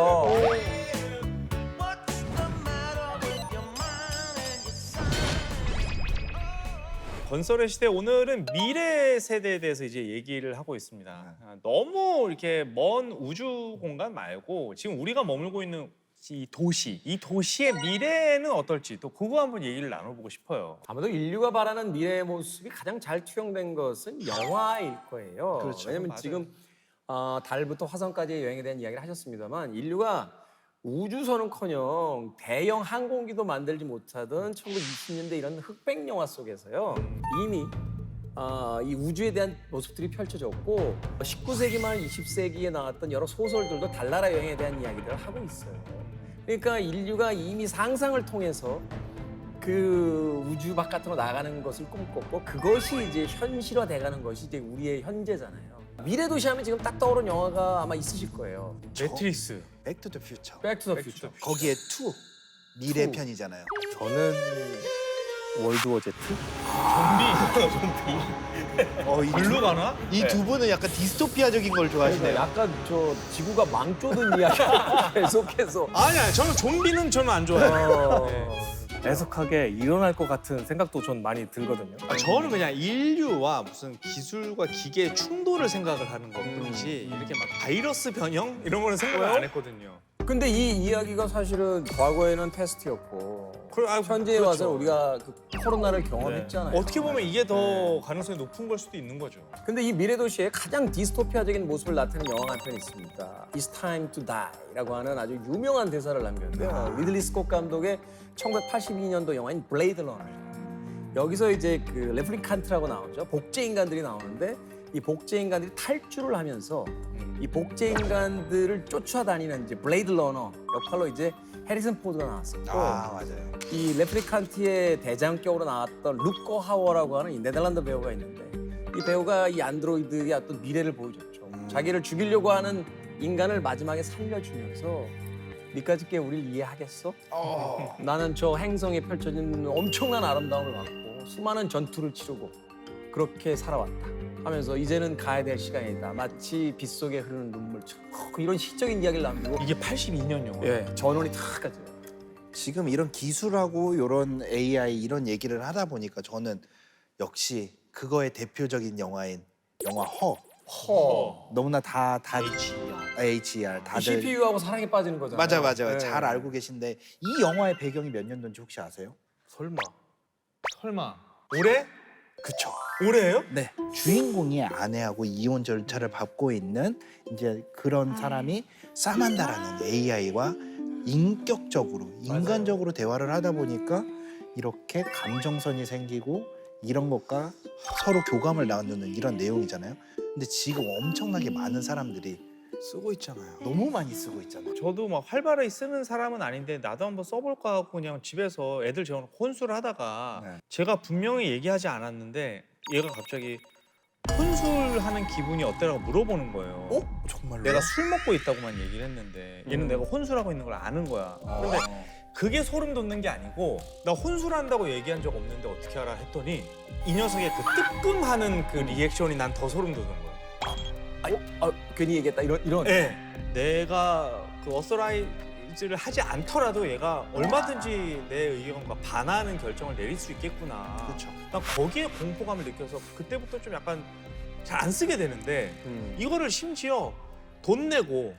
건설의 시대 오늘은 미래 세대에 대해서 이제 얘기를 하고 있습니다. 너무 이렇게 먼 우주 공간 말고 지금 우리가 머물고 있는 이 도시의 미래는 어떨지 또 그거 한번 얘기를 나눠보고 싶어요. 아마도 인류가 바라는 미래의 모습이 가장 잘 투영된 것은 영화일 거예요. 그렇죠. 왜냐면 맞아요. 지금 달부터 화성까지의 여행에 대한 이야기를 하셨습니다만 인류가 우주선은커녕 대형 항공기도 만들지 못하던 1920년대 이런 흑백 영화 속에서요 이미 이 우주에 대한 모습들이 펼쳐졌고 19세기 말 20세기에 나왔던 여러 소설들도 달나라 여행에 대한 이야기들을 하고 있어요. 그러니까 인류가 이미 상상을 통해서 그 우주 바깥으로 나가는 것을 꿈꿨고 그것이 이제 현실화돼가는 것이 이제 우리의 현재잖아요. 미래 도시 하면 지금 딱 떠오른 영화가 아마 있으실 거예요. 매트리스. 백투더퓨처. 백투더퓨처. 거기에 투 미래 편이잖아요. 저는 월드워 제트? 글로 가나? 이 두 분은 약간 디스토피아적인 걸 좋아하시네요. 약간 저 지구가 망조든 이야기 계속해서. 아니야, 저는 안 좋아해요. 애석하게 일어날 것 같은 생각도 전 많이 들거든요. 저는 그냥 인류와 무슨 기술과 기계의 충돌을 생각을 하는 것뿐이지 이렇게 막 바이러스 변형 이런 거는 생각을 안 했거든요. 근데 이 이야기가 사실은 과거에는 테스트였고 현재에 그렇죠. 와서 우리가 그 코로나를 경험했잖아요. 어떻게 보면 이게 더 가능성이 높은 걸 수도 있는 거죠. 근데 이 미래 도시의 가장 디스토피아적인 모습을 나타내는 영화가 한 편 있습니다. It's Time to Die라고 하는 아주 유명한 대사를 남겼는데요. 리들리 스콧 감독의 1982년도 영화인 블레이드 러너. 여기서 이제 그 레플리칸트라고 나오죠. 복제 인간들이 나오는데 이 복제 인간들이 탈주를 하면서 이 복제 인간들을 쫓아다니는 이제 블레이드 러너 역할로 이제 해리슨 포드가 나왔었고 아 맞아요. 이 레플리칸트의 대장격으로 나왔던 루커 하워라고 하는 이 네덜란드 배우가 있는데 이 배우가 이 안드로이드의 어떤 미래를 보여줬죠. 자기를 죽이려고 하는 인간을 마지막에 살려주면서 니까짓 우리를 이해하겠어? 나는 저 행성에 펼쳐진 엄청난 아름다움을 받고 수많은 전투를 치르고 그렇게 살아왔다 하면서 이제는 가야 될 시간이다. 마치 빗속에 흐르는 눈물처럼 이런 시적인 이야기를 남기고 이게 82년 영화. 예, 전원이 탁 가죠. 지금 이런 기술하고 이런 AI 이런 얘기를 하다 보니까 저는 역시 그거의 대표적인 영화인 영화 허. 너무나 다 HER 다들 CPU하고 사랑에 빠지는 거잖아요. 맞아 네. 잘 알고 계신데 이 영화의 배경이 몇 년도인지 혹시 아세요? 설마 올해? 그쵸. 올해예요? 네. 주인공이 아내하고 이혼 절차를 밟고 있는 이제 그런 사람이 사만다라는 AI와 인격적으로 인간적으로 대화를 하다 보니까 이렇게 감정선이 생기고 이런 것과 서로 교감을 나누는 이런 내용이잖아요. 근데 지금 엄청나게 많은 사람들이 쓰고 있잖아요. 너무 많이 쓰고 있잖아요. 저도 막 활발히 쓰는 사람은 아닌데 나도 한번 써볼까 하고 그냥 집에서 애들 재워놓고 혼술을 하다가 네. 제가 분명히 얘기하지 않았는데 얘가 갑자기 혼술하는 기분이 어때라고 물어보는 거예요. 정말로? 내가 술 먹고 있다고만 얘기를 했는데 얘는 내가 혼술하고 있는 걸 아는 거야. 근데 그게 소름 돋는 게 아니고 나 혼술한다고 얘기한 적 없는데 어떻게 알아 했더니 이 녀석의 그 뜨끔하는 그 리액션이 난 더 소름 돋는 거야. 괜히 얘기했다 이런. 네. 내가 그 어서라이즈를 하지 않더라도 얘가 얼마든지 내 의견과 반하는 결정을 내릴 수 있겠구나. 그렇죠. 난 거기에 공포감을 느껴서 그때부터 좀 약간 잘 안 쓰게 되는데 이거를 심지어 돈 내고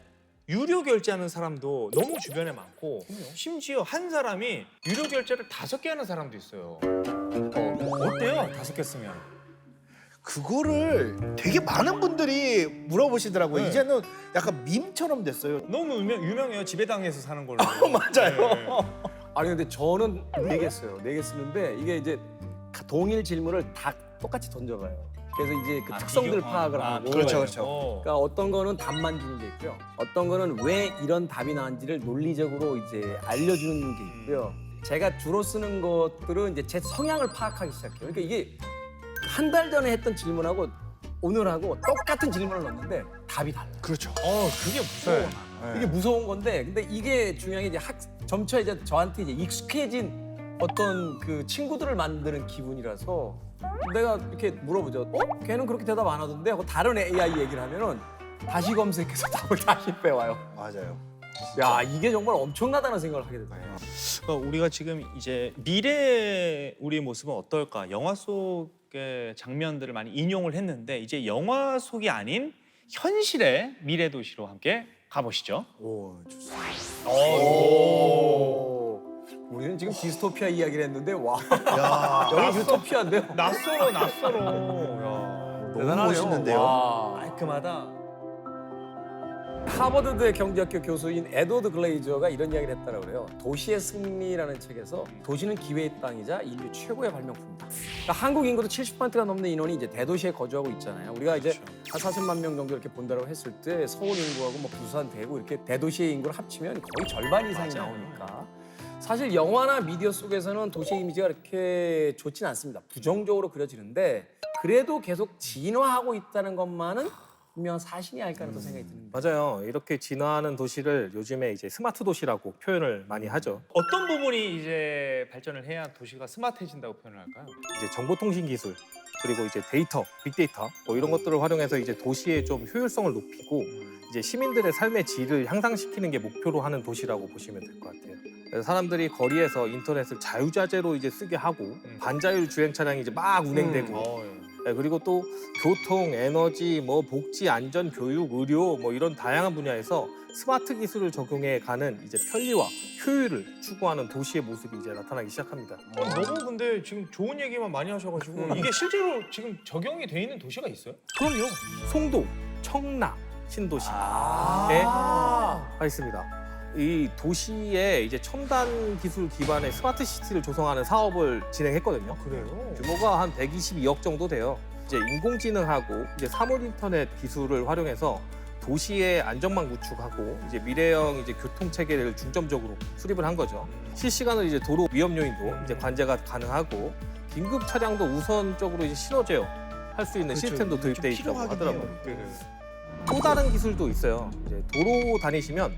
유료 결제하는 사람도 너무 주변에 많고 심지어 한 사람이 유료 결제를 5개 하는 사람도 있어요. 어때요? 5개 쓰면? 그거를 되게 많은 분들이 물어보시더라고요. 네. 이제는 약간 밈처럼 됐어요. 너무 유명해요. 지배당해서 사는 걸로. 맞아요. 네. 아니 근데 저는 4개 써요. 4개 쓰는데 이게 이제 동일 질문을 다 똑같이 던져봐요. 그래서 이제 그 특성들 파악을 하고. 그렇죠, 그거예요. 그렇죠. 그러니까 어떤 거는 답만 주는 게 있고요. 어떤 거는 왜 이런 답이 나왔는지를 논리적으로 이제 알려주는 게 있고요. 제가 주로 쓰는 것들은 이제 제 성향을 파악하기 시작해요. 그러니까 이게 한 달 전에 했던 질문하고 오늘하고 똑같은 질문을 넣었는데 답이 달라요. 그렇죠. 그게 무서워. 네. 이게 무서운 건데, 근데 이게 중요한 게 이제 점차 이제 저한테 이제 익숙해진 어떤 그 친구들을 만드는 기분이라서 내가 이렇게 물어보죠. 걔는 그렇게 대답 안 하던데 하고 다른 AI 얘기를 하면은 다시 검색해서 답을 다시 빼와요. 맞아요. 야, 이게 정말 엄청나다는 생각을 하게 되네요. 그러니까 우리가 지금 이제 미래의 우리의 모습은 어떨까? 영화 속의 장면들을 많이 인용을 했는데 이제 영화 속이 아닌 현실의 미래 도시로 함께 가보시죠. 오, 좋습니다. 우리는 지금 디스토피아 이야기를 했는데 와, 야, 여기 유토피아인데요. 낯설어. 너무 멋있는데요. 와. 깔끔하다. 하버드대 경제학교 교수인 에드워드 글레이저가 이런 이야기를 했다고 그래요. 도시의 승리라는 책에서 도시는 기회의 땅이자 인류 최고의 발명품이다. 그러니까 한국 인구도 70%가 넘는 인원이 이제 대도시에 거주하고 있잖아요. 우리가 이제 한 40만 명 정도 이렇게 본다고 했을 때 서울 인구하고 뭐 부산, 대구 이렇게 대도시의 인구를 합치면 거의 절반 이상이 나오니까 사실 영화나 미디어 속에서는 도시의 이미지가 그렇게 좋진 않습니다. 부정적으로 그려지는데 그래도 계속 진화하고 있다는 것만은 분명 사실이 아닐까라는 또 생각이 듭니다. 맞아요. 이렇게 진화하는 도시를 요즘에 이제 스마트 도시라고 표현을 많이 하죠. 어떤 부분이 이제 발전을 해야 도시가 스마트해진다고 표현을 할까요? 이제 정보통신 기술 그리고 이제 데이터, 빅데이터 뭐 이런 것들을 활용해서 이제 도시의 좀 효율성을 높이고 이제 시민들의 삶의 질을 향상시키는 게 목표로 하는 도시라고 보시면 될 것 같아요. 그래서 사람들이 거리에서 인터넷을 자유자재로 이제 쓰게 하고 반자율 주행 차량이 이제 막 운행되고 네, 그리고 또 교통, 에너지, 뭐 복지, 안전, 교육, 의료 뭐 이런 다양한 분야에서 스마트 기술을 적용해 가는 이제 편리와 효율을 추구하는 도시의 모습이 이제 나타나기 시작합니다. 너무 근데 지금 좋은 얘기만 많이 하셔가지고 이게 실제로 지금 적용이 돼 있는 도시가 있어요? 그럼요. 송도, 청라, 신도시에 가 있습니다. 이 도시에 이제 첨단 기술 기반의 스마트 시티를 조성하는 사업을 진행했거든요. 그래요? 규모가 한 122억 정도 돼요. 이제 인공지능하고 이제 사물 인터넷 기술을 활용해서 도시의 안전망 구축하고 이제 미래형 이제 교통 체계를 중점적으로 수립을 한 거죠. 실시간으로 이제 도로 위험 요인도 이제 관제가 가능하고 긴급 차량도 우선적으로 이제 신호 제어 할 수 있는 시스템도 도입돼 있다고 하더라고요. 또 다른 기술도 있어요. 이제 도로 다니시면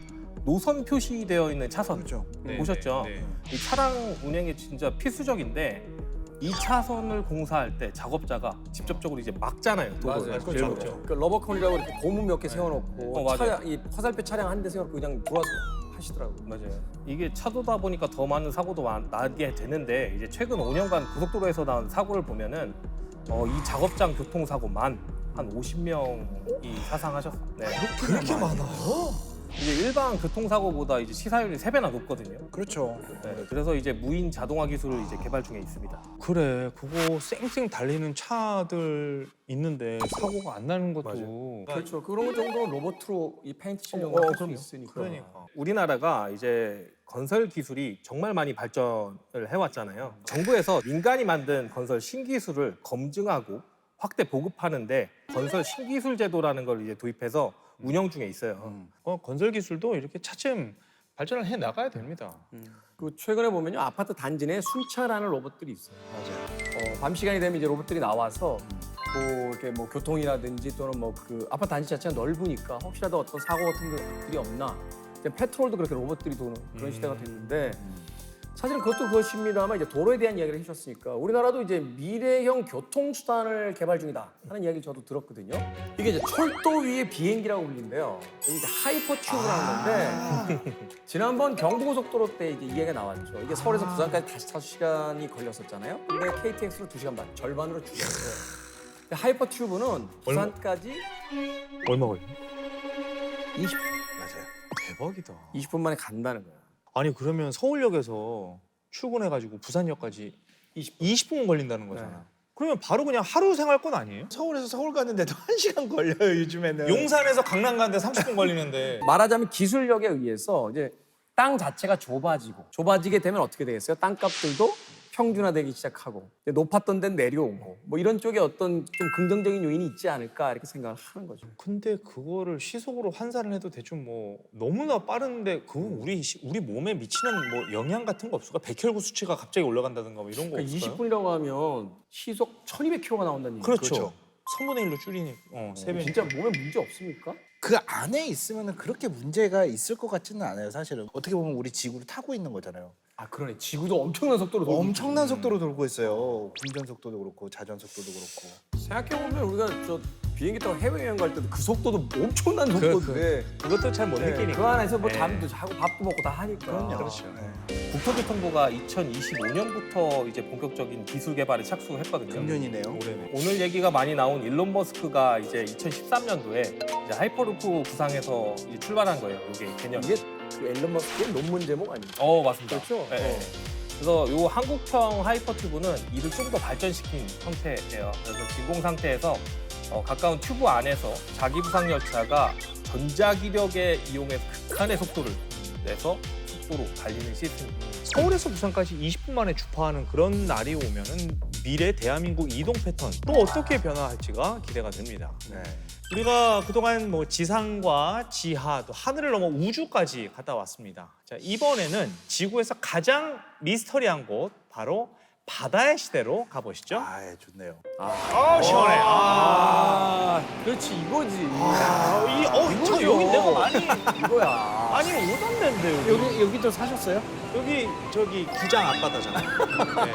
노선 표시되어 있는 차선 그렇죠. 보셨죠? 이 차량 운행이 진짜 필수적인데 이 차선을 공사할 때 작업자가 직접적으로 이제 막잖아요. 도로를. 맞아요. 그렇죠. 그렇죠. 그 러버컨이라고 이렇게 고무 몇 개 세워놓고 맞아요. 차량, 이 화살표 차량 한 대 세워놓고 그냥 들어와서 하시더라고요. 맞아요. 이게 차도다 보니까 더 많은 사고도 나게 되는데 이제 최근 5년간 고속도로에서 나온 사고를 보면은 이 작업장 교통사고만 한 50명이 사상하셨어요. 네. 그렇게 많아? 이제 일반 교통사고보다 이제 치사율이 3배나 높거든요. 그렇죠. 네, 그래서 이제 무인 자동화 기술을 이제 개발 중에 있습니다. 그래, 그거 쌩쌩 달리는 차들 있는데 사고가 안 나는 것도 맞아요. 그렇죠. 그런 정도는 로봇으로 이 페인트 칠려고 할 수 그럼요. 있으니까. 그러니까. 우리나라가 이제 건설 기술이 정말 많이 발전을 해왔잖아요. 정부에서 민간이 만든 건설 신기술을 검증하고 확대 보급하는데 건설 신기술 제도라는 걸 이제 도입해서 운영 중에 있어요. 건설 기술도 이렇게 차츰 발전을 해 나가야 됩니다. 그 최근에 보면요 아파트 단지 내에 순찰하는 로봇들이 있어요. 맞아요. 밤 시간이 되면 이제 로봇들이 나와서 뭐 이렇게 뭐 교통이라든지 또는 뭐 그 아파트 단지 자체가 넓으니까 혹시라도 어떤 사고 같은 것들이 없나. 이제 페트롤도 그렇게 로봇들이 도는 그런 시대가 됐는데 사실은 그것도 그것입니다만 이제 도로에 대한 이야기를 해주셨으니까 우리나라도 이제 미래형 교통수단을 개발 중이다 하는 이야기를 저도 들었거든요. 이게 이제 철도 위의 비행기라고 불리는데요. 이게 하이퍼튜브라는 건데 지난번 경부고속도로 때 이제 이 얘기가 나왔죠. 이게 서울에서 부산까지 다시 5시간이 걸렸었잖아요. 근데 KTX로 2시간 반, 절반으로 줄였어요. 근데 하이퍼튜브는 부산까지 얼마 걸려? 맞아요. 대박이다. 20분 만에 간다는 거야. 아니 그러면 서울역에서 출근해가지고 부산역까지 20분 걸린다는 거잖아. 그러면 바로 그냥 하루 생활권 아니에요? 서울에서 서울 가는데도 1시간 걸려요 요즘에는. 용산에서 강남 가는데 30분 걸리는데 말하자면 기술력에 의해서 이제 땅 자체가 좁아지게 되면 어떻게 되겠어요? 땅값들도 평준화되기 시작하고 이제 높았던 데는 내려오고 뭐 이런 쪽에 어떤 좀 긍정적인 요인이 있지 않을까 이렇게 생각을 하는 거죠. 근데 그거를 시속으로 환산을 해도 대충 뭐 너무나 빠른데 그거 우리 몸에 미치는 뭐 영향 같은 거 없을까? 백혈구 수치가 갑자기 올라간다든가 뭐 이런 거 그러니까 없을까요? 20분이라고 하면 시속 1200km가 나온다는 얘기죠. 그렇죠. 3분의 1로 줄이니 3배. 진짜 몸에 문제 없습니까? 그 안에 있으면 그렇게 문제가 있을 것 같지는 않아요 사실은. 어떻게 보면 우리 지구를 타고 있는 거잖아요. 아 그러네. 지구도 엄청난 속도로 돌고 엄청난 속도로 돌고 있어요. 운전 속도도 그렇고 자전 속도도 그렇고. 생각해보면 우리가 저 비행기 타고 해외여행 갈 때도 그 속도도 엄청난 속도인데 그것도 잘 못 그 느끼니까. 안에서 뭐 네. 잠도 자고 밥도 먹고 다 하니까. 그렇죠. 국토교통부가 2025년부터 이제 본격적인 기술 개발에 착수를 했거든요. 금년이네요. 올해네. 오늘 얘기가 많이 나온 일론 머스크가 이제 2013년도에 이제 하이퍼루프 구상에서 이제 출발한 거예요. 이게 개념. 이게 그 앨런 머스크의 논문 제목 아니에요? 맞습니다. 그렇죠? 네, 네. 그래서 요 한국형 하이퍼튜브는 이를 좀 더 발전시킨 형태예요. 그래서 진공 상태에서 가까운 튜브 안에서 자기 부상 열차가 전자기력에 이용해서 극한의 속도를 내서 속도로 달리는 시스템입니다. 서울에서 부산까지 20분 만에 주파하는 그런 날이 오면은 미래 대한민국 이동 패턴 또 어떻게 변화할지가 기대가 됩니다. 네. 우리가 그동안 뭐 지상과 지하 또 하늘을 넘어 우주까지 갔다 왔습니다. 자, 이번에는 지구에서 가장 미스터리한 곳 바로 바다의 시대로 가보시죠. 아, 예, 좋네요. 시원해. 그렇지 이거지. 저 여기 내가 많이 이거야. 많이 오던 데인데 여기. 여기도 사셨어요? 여기 저기 구장 앞바다잖아요. 네.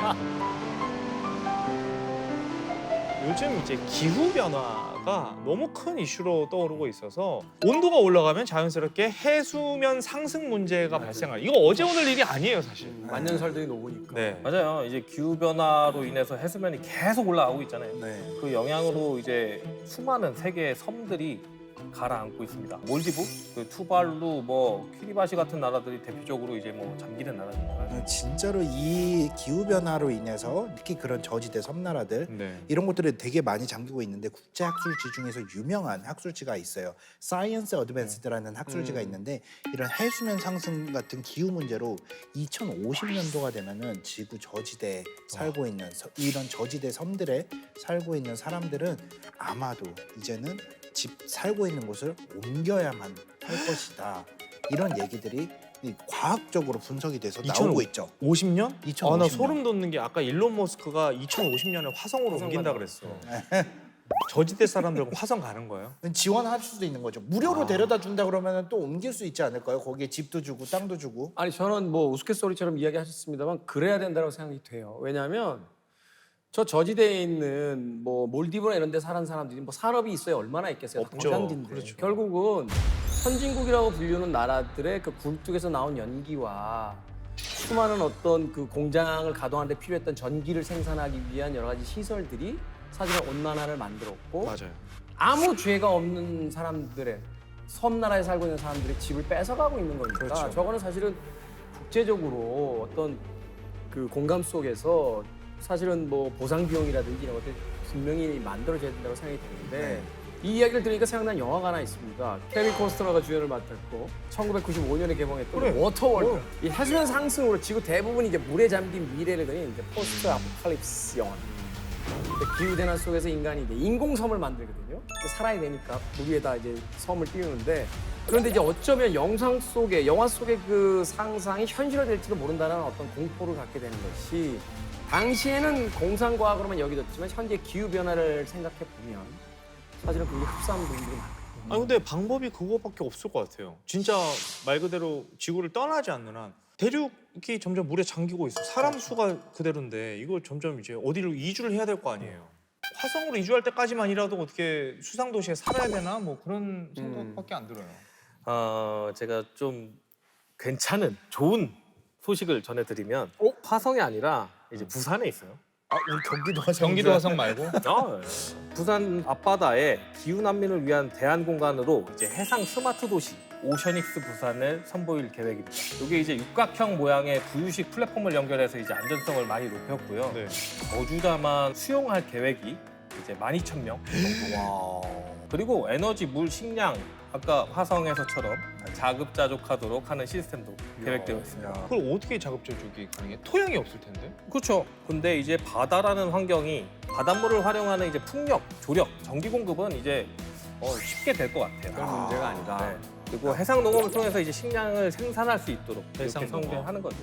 요즘 이제 기후 변화가 너무 큰 이슈로 떠오르고 있어서 온도가 올라가면 자연스럽게 해수면 상승 문제가 발생할. 이거 어제 오늘 일이 아니에요, 사실. 만년설들이 녹으니까. 네. 맞아요. 이제 기후 변화로 인해서 해수면이 계속 올라가고 있잖아요. 네. 그 영향으로 이제 수많은 세계의 섬들이 가라앉고 있습니다. 몰디브, 그 투발루, 뭐 키리바시 같은 나라들이 대표적으로 이제 뭐 잠기는 나라입니다. 진짜로 이 기후 변화로 인해서 특히 그런 저지대 섬나라들 네. 이런 것들이 되게 많이 잠기고 있는데 국제 학술지 중에서 유명한 학술지가 있어요. 사이언스 어드밴스드라는 학술지가 있는데 이런 해수면 상승 같은 기후 문제로 2050년도가 되면은 지구 저지대에 살고 있는 이런 저지대 섬들에 살고 있는 사람들은 아마도 이제는 집 살고 있는 있는 곳을 옮겨야만 할 것이다. 이런 얘기들이 이 과학적으로 분석이 돼서 나오고 있죠. 50년? 2050년. 나 소름 돋는 게 아까 일론 머스크가 2050년에 화성으로 옮긴다 그랬어. 저지대 사람들 화성 가는 거예요? 지원할 수도 있는 거죠. 무료로 데려다 준다 그러면 또 옮길 수 있지 않을까요? 거기에 집도 주고 땅도 주고. 아니 저는 뭐 우스갯소리처럼 이야기하셨습니다만 그래야 된다고 생각이 돼요. 왜냐하면 저 저지대에 있는 뭐 몰디브나 이런 데 사는 사람들이 뭐 산업이 있어야 얼마나 있겠어요. 없죠. 당장인데. 그렇죠. 결국은 선진국이라고 불리는 나라들의 그 굴뚝에서 나온 연기와 수많은 어떤 그 공장을 가동하는 데 필요했던 전기를 생산하기 위한 여러 가지 시설들이 사실은 온난화를 만들었고 맞아요. 아무 죄가 없는 사람들의 섬나라에 살고 있는 사람들의 집을 뺏어가고 있는 거니까 그렇죠. 저거는 사실은 국제적으로 어떤 그 공감 속에서 사실은 뭐 보상 비용이라든지 이런 것들이 분명히 만들어져야 된다고 생각이 드는데 이 이야기를 들으니까 생각난 영화가 하나 있습니다. 케빈 코스터너가 주연을 맡았고 1995년에 개봉했던 워터월드. 이 해수면 상승으로 지구 대부분이 이제 물에 잠긴 미래를 그린 이제 포스트 아포칼립스 영화. 기후 재난 속에서 인간이 이제 인공섬을 만들거든요. 살아야 되니까 물 위에다 이제 섬을 띄우는데 그런데 이제 어쩌면 영화 속의 그 상상이 현실화될지도 모른다는 어떤 공포를 갖게 되는 것이 당시에는 공상과학으로만 여겨졌지만 현재 기후 변화를 생각해 보면 사실은 그게 흡사한 부분들이 많아요. 아니 근데 방법이 그거밖에 없을 것 같아요. 진짜 말 그대로 지구를 떠나지 않는 한 대륙이 점점 물에 잠기고 있어. 사람 수가 그대로인데 이걸 점점 이제 어디로 이주를 해야 될 거 아니에요. 화성으로 이주할 때까지만이라도 어떻게 수상 도시에 살아야 되나 뭐 그런 생각밖에 안 들어요. 제가 좀 괜찮은 좋은 소식을 전해드리면 화성이 아니라 이제 부산에 있어요. 우리 경기도 화성. 경기도 화성 말고 부산 앞바다에 기후 난민을 위한 대안 공간으로 이제 해상 스마트 도시 오셔닉스 부산을 선보일 계획입니다. 이게 이제 육각형 모양의 부유식 플랫폼을 연결해서 이제 안전성을 많이 높였고요. 네. 거주자만 수용할 계획이 이제 12,000명 정도. 그리고 에너지, 물, 식량 아까 화성에서처럼 자급자족하도록 하는 시스템도 계획되어 있습니다. 그걸 어떻게 자급자족이 가능해? 토양이 없을 텐데. 그렇죠. 근데 이제 바다라는 환경이 바닷물을 활용하는 이제 풍력, 조력, 전기 공급은 이제 쉽게 될 것 같아요. 그런 문제가 아니다. 네. 그리고 해상 농업을 통해서 이제 식량을 생산할 수 있도록 해상 이렇게 농업. 설계하는 거죠.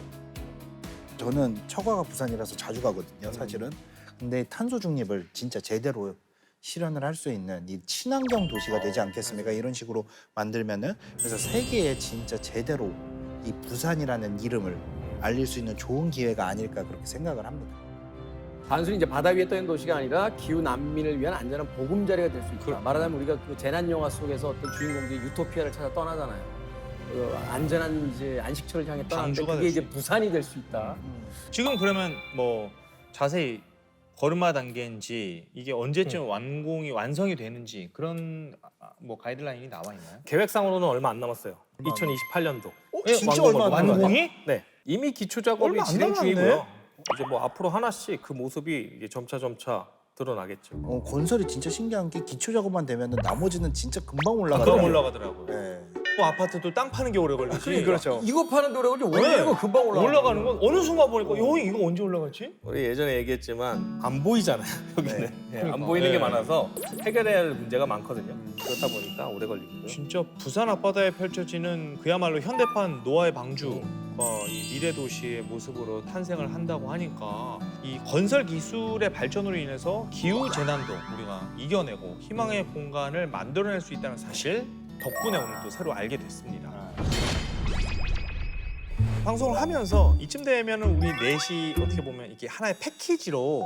저는 처가가 부산이라서 자주 가거든요, 사실은. 근데 탄소 중립을 진짜 제대로 실현을 할 수 있는 이 친환경 도시가 되지 않겠습니까? 이런 식으로 만들면은 그래서 세계에 진짜 제대로 이 부산이라는 이름을 알릴 수 있는 좋은 기회가 아닐까 그렇게 생각을 합니다. 단순히 이제 바다 위에 떠 있는 도시가 아니라 기후 난민을 위한 안전한 보금자리가 될 수 있다. 말하자면 우리가 그 재난 영화 속에서 어떤 주인공들이 유토피아를 찾아 떠나잖아요. 안전한 이제 안식처를 향해 떠나는데 방주가 그게 될 이제 부산이 될 수 있다. 지금 그러면 뭐 자세히 걸음마 단계인지 이게 언제쯤 완성이 되는지 그런 뭐 가이드라인이 나와 있나요? 계획상으로는 얼마 안 남았어요. 2028년도. 진짜 얼마 안 남았네. 완공이? 네. 이미 기초 작업이 얼마 안 진행 남았네. 중이고요. 이제 뭐 앞으로 하나씩 그 모습이 이제 점차 드러나겠죠. 건설이 진짜 신기한 게 기초 작업만 되면은 나머지는 진짜 금방 그럼 올라가더라고요. 올라가더라고요. 네. 뭐 아파트도 땅 파는 게 오래 걸리지. 그렇죠. 이거 파는 노래가 오래되고 금방 올라가는 건 어느 순간 보니까 이거 언제 올라갔지? 우리 예전에 얘기했지만 안 보이잖아요. 여기는 네, 안 그러니까. 보이는 게 네. 많아서 해결해야 할 문제가 많거든요. 그렇다 보니까 오래 걸리고요. 진짜 부산 앞바다에 펼쳐지는 그야말로 현대판 노아의 방주, 이 미래 도시의 모습으로 탄생을 한다고 하니까 이 건설 기술의 발전으로 인해서 기후 재난도 우리가 이겨내고 희망의 공간을 만들어낼 수 있다는 사실 덕분에 오늘 또 새로 알게 됐습니다. 방송을 하면서 이쯤 되면은 우리 넷이 어떻게 보면 이게 하나의 패키지로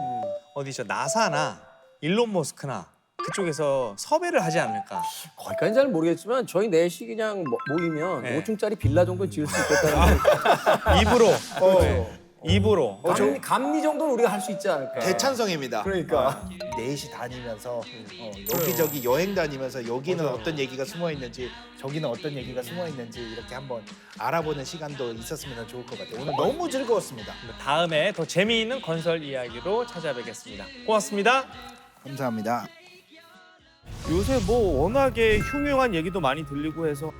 어디 저 나사나 일론 머스크나 그쪽에서 섭외를 하지 않을까. 거기까지는 잘 모르겠지만 저희 넷이 그냥 모이면 네. 5층짜리 빌라 정도 지을 수 있겠다는 입으로. 입으로. 감리 정도는 우리가 할 수 있지 않을까. 대찬성입니다. 그러니까. 넷이 다니면서 여기저기 여행 다니면서 여기는 어떤 얘기가 숨어 있는지 저기는 어떤 얘기가 숨어 있는지 이렇게 한번 알아보는 시간도 있었으면 좋을 것 같아요. 오늘 너무 즐거웠습니다. 다음에 더 재미있는 건설 이야기로 찾아뵙겠습니다. 고맙습니다. 감사합니다. 요새 뭐 워낙에 흉흉한 얘기도 많이 들리고 해서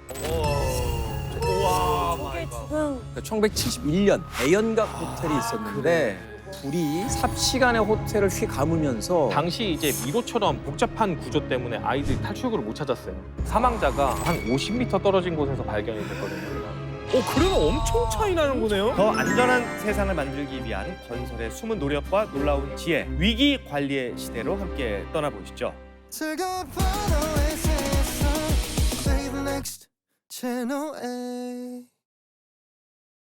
그러니까 1971년 애연각 호텔이 있었는데 불이 삽시간에 호텔을 휘감으면서 당시 이제 미로처럼 복잡한 구조 때문에 아이들이 탈출구를 못 찾았어요. 사망자가 한 50m 떨어진 곳에서 발견이 됐거든요. 그래도 엄청 차이 나는 거네요. 더 안전한 세상을 만들기 위한 건설의 숨은 노력과 놀라운 지혜, 위기 관리의 시대로 함께 떠나보시죠. 즐거운 밤의 세상 Play the next channel A